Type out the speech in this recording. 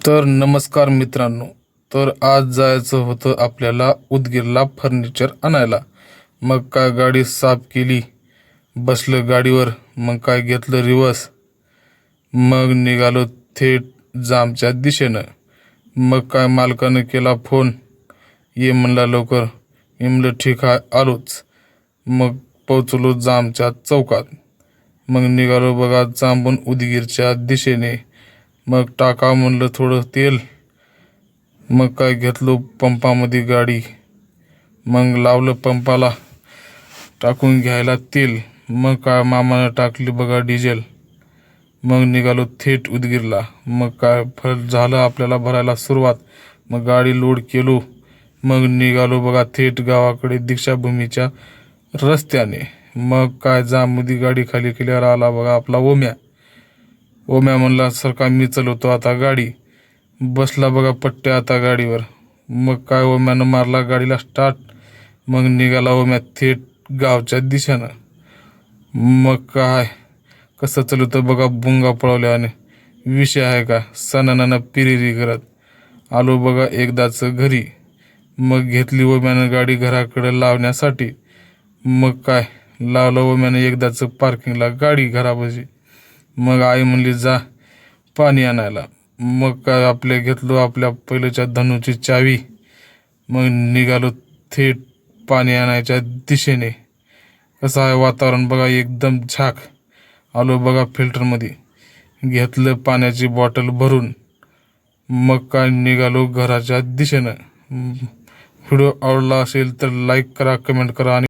तर नमस्कार मित्रांनो. तर आज जायचं होतं आपल्याला उदगीरला फर्निचर आणायला. मग काय गाडी साफ केली, बसलं गाडीवर, मग काय घेतलं रिवर्स, मग निघालो थेट जामच्या दिशेनं. मग काय मालकानं केला फोन, ये म्हणला लवकर. मी म्हणलं ठीक आहे आलोच. मग पोचलो जामच्या चौकात. मग निघालो बघा जांबून उदगीरच्या दिशेने. मग टाका म्हणलं थोडं तेल. मग काय घेतलो पंपामध्ये गाडी. मग लावलं पंपाला टाकून घ्यायला तेल. मग काय मामानं टाकली बघा डिझेल. मग निघालो थेट उदगीरला. मग काय झालं आपल्याला भरायला सुरुवात. मग गाडी लोड केलो. मग निघालो बघा थेट गावाकडे दीक्षाभूमीच्या रस्त्याने. मग काय जाममध्ये गाडी खाली केल्यावर आला बघा आपला ओम्या. ओम्या म्हणला सरका मी चालवतो आता गाडी. बसला बघा पट्ट्या आता गाडीवर. मग काय ओम्यानं मारला गाडीला स्टार्ट. मग निघाला ओम्या थेट गावच्या दिशेनं. मग काय कसं चालवतं बघा बुंगा पळवल्याने. विषय आहे का, सणानं पिरिरी करत आलो बघा एकदाच घरी. मग घेतली ओम्यानं गाडी घराकडे लावण्यासाठी. मग काय लावलं ओम्यानं एकदाच पार्किंगला गाडी घरापाशी. मग आई म्हणली जा पाणी आणायला. मग काय आपल्या घेतलो आपल्या पहिल्याच्या धनुची चावी. मग निघालो थेट पाणी आणायच्या दिशेने. कसं आहे वातावरण बघा एकदम झाक. आलो बघा फिल्टरमध्ये, घेतलं पाण्याची बॉटल भरून. मग काय निघालो घराच्या दिशेनं. व्हिडिओ आवडला असेल तर लाईक करा, कमेंट करा आणि